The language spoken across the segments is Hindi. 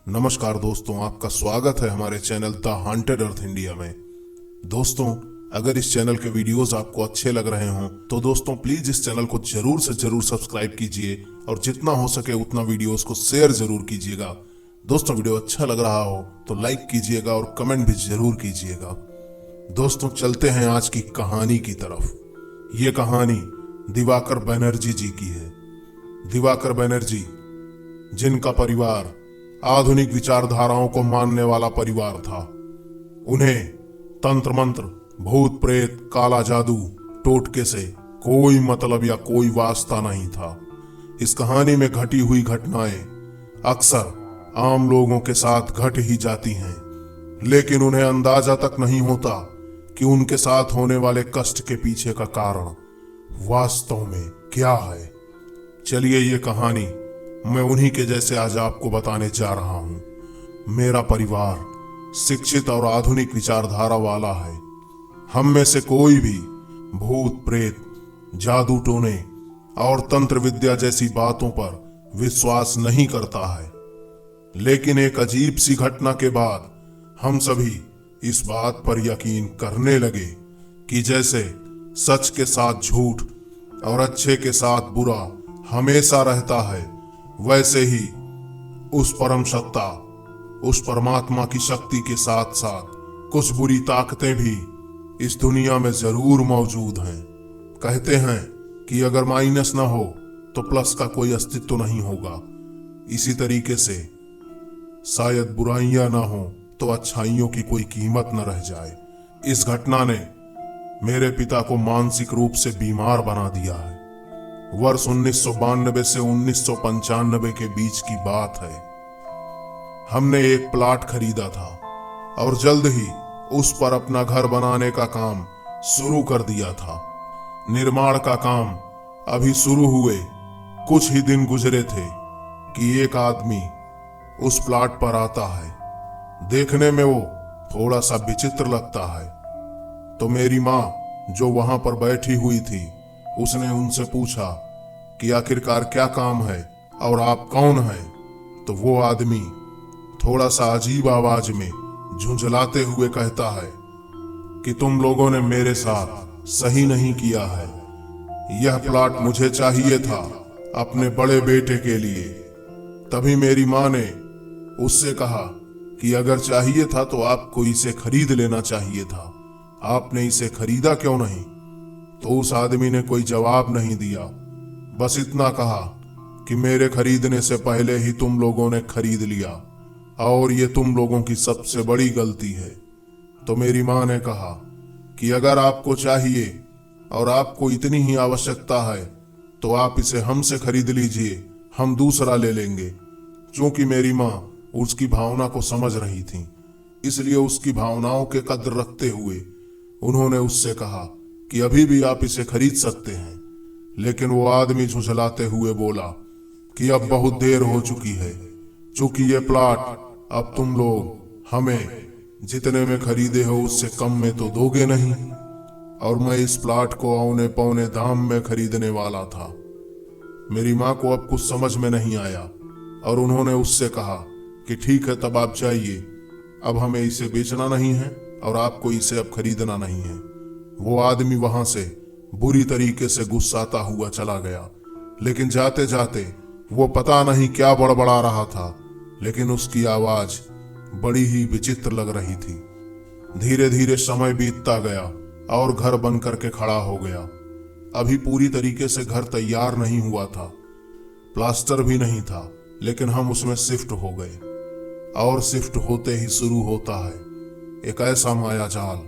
नमस्कार दोस्तों, आपका स्वागत है हमारे channel the haunted earth India में। दोस्तों, अगर इस चैनल के वीडियोस आपको अच्छे लग रहे हों तो दोस्तों प्लीज इस चैनल को जरूर से जरूर सब्सक्राइब कीजिए और जितना हो सके उतना वीडियोस को शेयर जरूर कीजिएगा। दोस्तों, वीडियो अच्छा लग रहा हो तो लाइक कीजिएगा और कमेंट भी जरूर कीजिएगा। दोस्तों, चलते हैं आज की कहानी की तरफ। ये कहानी दिवाकर बनर्जी जी की है। दिवाकर बनर्जी, जिनका परिवार आधुनिक विचारधाराओं को मानने वाला परिवार था। उन्हें तंत्र मंत्र, भूत प्रेत, काला जादू, टोटके से कोई मतलब या कोई वास्ता नहीं था। इस कहानी में घटी हुई घटनाएं अक्सर आम लोगों के साथ घट ही जाती हैं, लेकिन उन्हें अंदाजा तक नहीं होता कि उनके साथ होने वाले कष्ट के पीछे का कारण वास्तव में क्या है। चलिए, ये कहानी मैं उन्हीं के जैसे आज आपको बताने जा रहा हूं। मेरा परिवार शिक्षित और आधुनिक विचारधारा वाला है। हम में से कोई भी भूत प्रेत, जादू टोने और तंत्र विद्या जैसी बातों पर विश्वास नहीं करता है, लेकिन एक अजीब सी घटना के बाद हम सभी इस बात पर यकीन करने लगे कि जैसे सच के साथ झूठ और अच्छे के साथ बुरा हमेशा रहता है, वैसे ही उस परम सत्ता, उस परमात्मा की शक्ति के साथ साथ कुछ बुरी ताकतें भी इस दुनिया में जरूर मौजूद हैं। कहते हैं कि अगर माइनस ना हो तो प्लस का कोई अस्तित्व नहीं होगा। इसी तरीके से शायद बुराइयां ना हो तो अच्छाइयों की कोई कीमत न रह जाए। इस घटना ने मेरे पिता को मानसिक रूप से बीमार बना दिया है। वर्ष 1992 से 1995 के बीच की बात है। हमने एक प्लाट खरीदा था और जल्द ही उस पर अपना घर बनाने का काम शुरू कर दिया था। निर्माण का काम अभी शुरू हुए कुछ ही दिन गुजरे थे कि एक आदमी उस प्लाट पर आता है। देखने में वो थोड़ा सा विचित्र लगता है, तो मेरी माँ जो वहां पर बैठी हुई थी, उसने उनसे पूछा कि आखिरकार क्या काम है और आप कौन हैं। तो वो आदमी थोड़ा सा अजीब आवाज में झुंझलाते हुए कहता है कि तुम लोगों ने मेरे साथ सही नहीं किया है। यह प्लाट मुझे चाहिए था अपने बड़े बेटे के लिए। तभी मेरी माँ ने उससे कहा कि अगर चाहिए था तो आपको इसे खरीद लेना चाहिए था, आपने इसे खरीदा क्यों नहीं। तो उस आदमी ने कोई जवाब नहीं दिया, बस इतना कहा कि मेरे खरीदने से पहले ही तुम लोगों ने खरीद लिया और ये तुम लोगों की सबसे बड़ी गलती है। तो मेरी माँ ने कहा कि अगर आपको चाहिए और आपको इतनी ही आवश्यकता है तो आप इसे हमसे खरीद लीजिए, हम दूसरा ले लेंगे। क्योंकि मेरी माँ उसकी भावना को समझ रही थी, इसलिए उसकी भावनाओं के कद्र रखते हुए उन्होंने उससे कहा कि अभी भी आप इसे खरीद सकते हैं। लेकिन वो आदमी झुंझलाते हुए बोला कि अब बहुत देर हो चुकी है, चूंकि ये प्लाट अब तुम लोग हमें जितने में खरीदे हो उससे कम में तो दोगे नहीं, और मैं इस प्लाट को औने पौने दाम में खरीदने वाला था। मेरी माँ को अब कुछ समझ में नहीं आया और उन्होंने उससे कहा कि ठीक है, तब आप जाइए, अब हमें इसे बेचना नहीं है और आपको इसे अब खरीदना नहीं है। वो आदमी वहां से बुरी तरीके से गुस्साता हुआ चला गया, लेकिन जाते जाते वो पता नहीं क्या बड़बड़ा रहा था, लेकिन उसकी आवाज बड़ी ही विचित्र लग रही थी। धीरे धीरे समय बीतता गया और घर बन करके खड़ा हो गया। अभी पूरी तरीके से घर तैयार नहीं हुआ था, प्लास्टर भी नहीं था, लेकिन हम उसमें शिफ्ट हो गए। और शिफ्ट होते ही शुरू होता है एक ऐसा माया जाल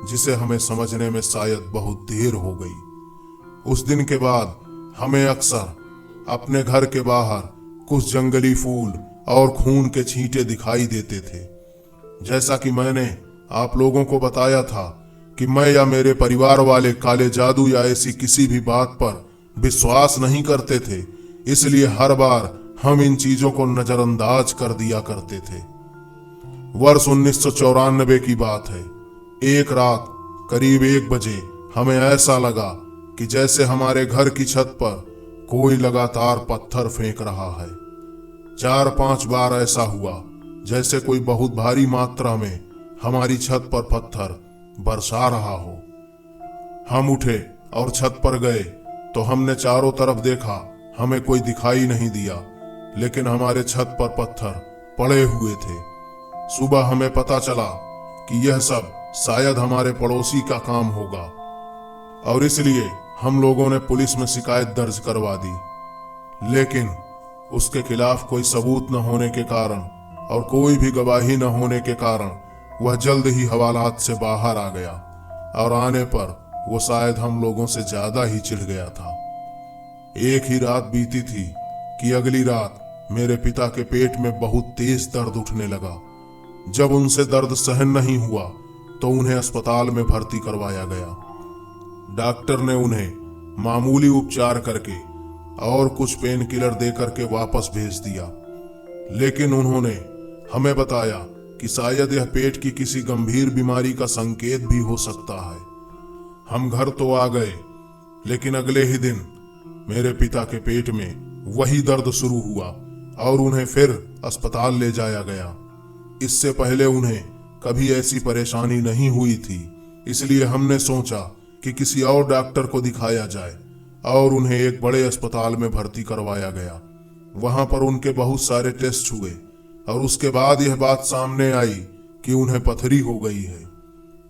जिसे हमें समझने में शायद बहुत देर हो गई। उस दिन के बाद हमें अक्सर अपने घर के बाहर कुछ जंगली फूल और खून के छींटे दिखाई देते थे। जैसा कि मैंने आप लोगों को बताया था कि मैं या मेरे परिवार वाले काले जादू या ऐसी किसी भी बात पर विश्वास नहीं करते थे, इसलिए हर बार हम इन चीजों को नजरअंदाज कर दिया करते थे। वर्ष 1994 की बात है। एक रात करीब 1 बजे हमें ऐसा लगा कि जैसे हमारे घर की छत पर कोई लगातार पत्थर फेंक रहा है। 4-5 बार ऐसा हुआ जैसे कोई बहुत भारी मात्रा में हमारी छत पर पत्थर बरसा रहा हो। हम उठे और छत पर गए तो हमने चारों तरफ देखा, हमें कोई दिखाई नहीं दिया, लेकिन हमारे छत पर पत्थर पड़े हुए थे। सुबह हमें पता चला कि यह सब शायद हमारे पड़ोसी का काम होगा और इसलिए हम लोगों ने पुलिस में शिकायत दर्ज करवा दी। लेकिन उसके खिलाफ कोई सबूत न होने के कारण और कोई भी गवाही न होने के कारण वह जल्द ही हवालात से बाहर आ गया और आने पर वो शायद हम लोगों से ज्यादा ही चिढ़ गया था। एक ही रात बीती थी कि अगली रात मेरे पिता के पेट में बहुत तेज दर्द उठने लगा। जब उनसे दर्द सहन नहीं हुआ तो उन्हें अस्पताल में भर्ती करवाया गया। डॉक्टर ने उन्हें मामूली उपचार करके और कुछ पेन किलर दे करके वापस भेज दिया, लेकिन उन्होंने हमें बताया कि शायद यह पेट की किसी गंभीर बीमारी का संकेत भी हो सकता है। हम घर तो आ गए, लेकिन अगले ही दिन मेरे पिता के पेट में वही दर्द शुरू हुआ और उन्हें फिर अस्पताल ले जाया गया। इससे पहले उन्हें कभी ऐसी परेशानी नहीं हुई थी, इसलिए हमने सोचा कि किसी और डॉक्टर को दिखाया जाए और उन्हें एक बड़े अस्पताल में भर्ती करवाया गया। वहां पर उनके बहुत सारे टेस्ट हुए और उसके बाद यह बात सामने आई कि उन्हें पथरी हो गई है।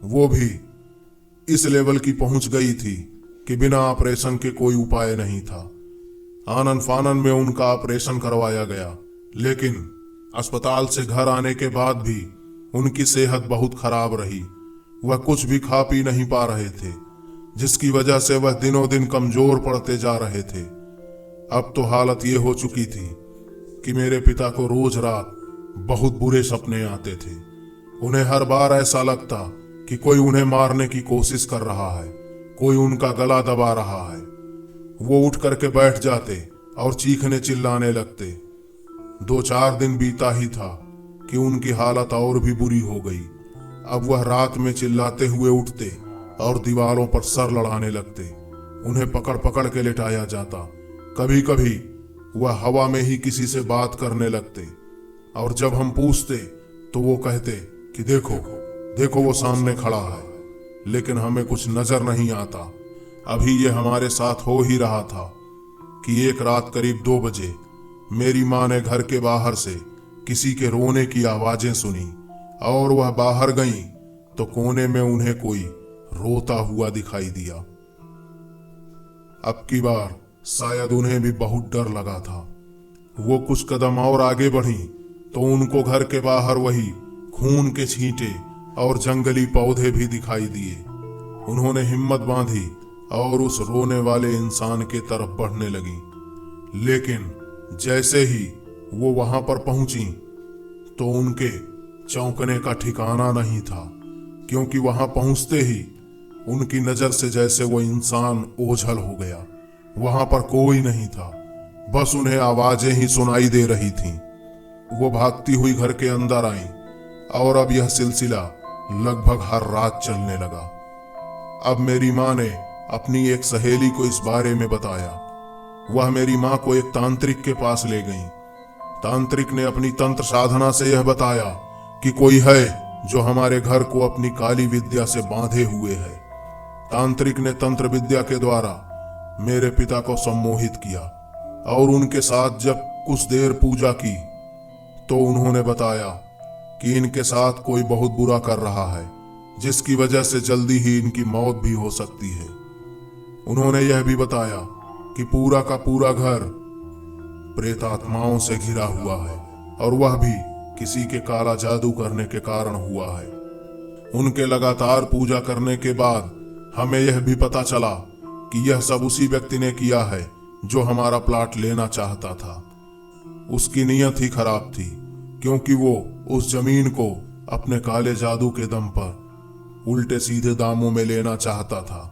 वो भी इस लेवल की पहुंच गई थी कि बिना ऑपरेशन के कोई उपाय नहीं था। आनन फानन में उनका ऑपरेशन करवाया गया, लेकिन अस्पताल से घर आने के बाद भी उनकी सेहत बहुत खराब रही। वह कुछ भी खा पी नहीं पा रहे थे, जिसकी वजह से वह दिनों दिन कमजोर पड़ते जा रहे थे। अब तो हालत ये हो चुकी थी कि मेरे पिता को रोज रात बहुत बुरे सपने आते थे। उन्हें हर बार ऐसा लगता कि कोई उन्हें मारने की कोशिश कर रहा है, कोई उनका गला दबा रहा है। वो उठ करके बैठ जाते और चीखने चिल्लाने लगते। 2-4 दिन बीता ही था कि उनकी हालत और भी बुरी हो गई। अब वह रात में चिल्लाते हुए उठते और दीवारों पर सर लड़ाने लगते। उन्हें पकड़ पकड़ के लिटाया जाता। कभी कभी वह हवा में ही किसी से बात करने लगते और जब हम पूछते तो वो कहते कि देखो देखो वो सामने खड़ा है, लेकिन हमें कुछ नजर नहीं आता। अभी ये हमारे साथ हो ही रहा था कि एक रात करीब 2 बजे मेरी माँ ने घर के बाहर से किसी के रोने की आवाजें सुनी और वह बाहर गई तो कोने में उन्हें कोई रोता हुआ दिखाई दिया। अब की बार शायद उन्हें भी बहुत डर लगा था। वो कुछ कदम और आगे बढ़ी तो उनको घर के बाहर वही खून के छींटे और जंगली पौधे भी दिखाई दिए। उन्होंने हिम्मत बांधी और उस रोने वाले इंसान के तरफ बढ़ने लगी, लेकिन जैसे ही वो वहां पर पहुंची तो उनके चौंकने का ठिकाना नहीं था, क्योंकि वहां पहुंचते ही उनकी नजर से जैसे वो इंसान ओझल हो गया। वहां पर कोई नहीं था, बस उन्हें आवाजें ही सुनाई दे रही थीं। वो भागती हुई घर के अंदर आई और अब यह सिलसिला लगभग हर रात चलने लगा। अब मेरी माँ ने अपनी एक सहेली को इस बारे में बताया। वह मेरी माँ को एक तांत्रिक के पास ले गई। तांत्रिक ने अपनी तंत्र साधना से यह बताया कि कोई है जो हमारे घर को अपनी काली विद्या से बांधे हुए है। तांत्रिक ने तंत्र विद्या के द्वारा मेरे पिता को सम्मोहित किया और उनके साथ जब कुछ देर पूजा की तो उन्होंने बताया कि इनके साथ कोई बहुत बुरा कर रहा है, जिसकी वजह से जल्दी ही इनकी मौत भी हो सकती है। उन्होंने यह भी बताया कि पूरा का पूरा घर प्रेतात्माओं से घिरा हुआ है और वह भी किसी के काला जादू करने के कारण हुआ है। उनके लगातार पूजा करने के बाद हमें यह भी पता चला कि यह सब उसी व्यक्ति ने किया है जो हमारा प्लाट लेना चाहता था। उसकी नीयत ही खराब थी, क्योंकि वो उस जमीन को अपने काले जादू के दम पर उल्टे सीधे दामों में लेना चाहता था।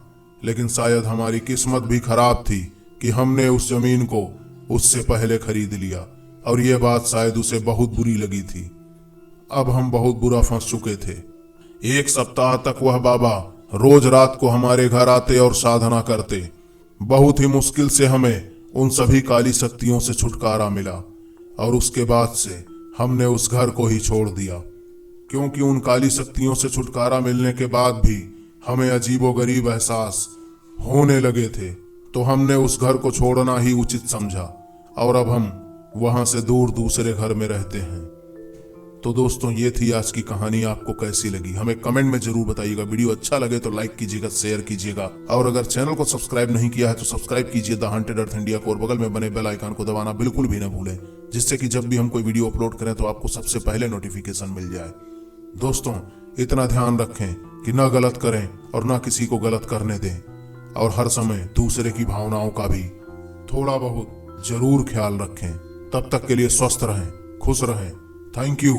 लेकिन शायद हमारी किस्मत भी खराब थी कि हमने उस जमीन को उससे पहले खरीद लिया और यह बात शायद उसे बहुत बुरी लगी थी। अब हम बहुत बुरा फंस चुके थे। 1 सप्ताह तक वह बाबा रोज रात को हमारे घर आते और साधना करते। बहुत ही मुश्किल से हमें उन सभी काली शक्तियों से छुटकारा मिला और उसके बाद से हमने उस घर को ही छोड़ दिया, क्योंकि उन काली शक्तियों से छुटकारा मिलने के बाद भी हमें अजीबोगरीब एहसास होने लगे थे। तो हमने उस घर को छोड़ना ही उचित समझा और अब हम वहां से दूर दूसरे घर में रहते हैं। तो दोस्तों, ये थी आज की कहानी। आपको कैसी लगी हमें कमेंट में जरूर बताइएगा। वीडियो अच्छा लगे तो लाइक कीजिएगा, शेयर कीजिएगा, और अगर चैनल को सब्सक्राइब नहीं किया है तो सब्सक्राइब कीजिए द हॉन्टेड अर्थ इंडिया को, और बगल में बने बेल आइकन को दबाना बिल्कुल भी न भूलें, जिससे कि जब भी हम कोई वीडियो अपलोड करें तो आपको सबसे पहले नोटिफिकेशन मिल जाए। दोस्तों, इतना ध्यान रखें कि ना गलत करें और ना किसी को गलत करने दें, और हर समय दूसरे की भावनाओं का भी थोड़ा बहुत जरूर ख्याल रखें। तब तक के लिए स्वस्थ रहें, खुश रहें। Thank you.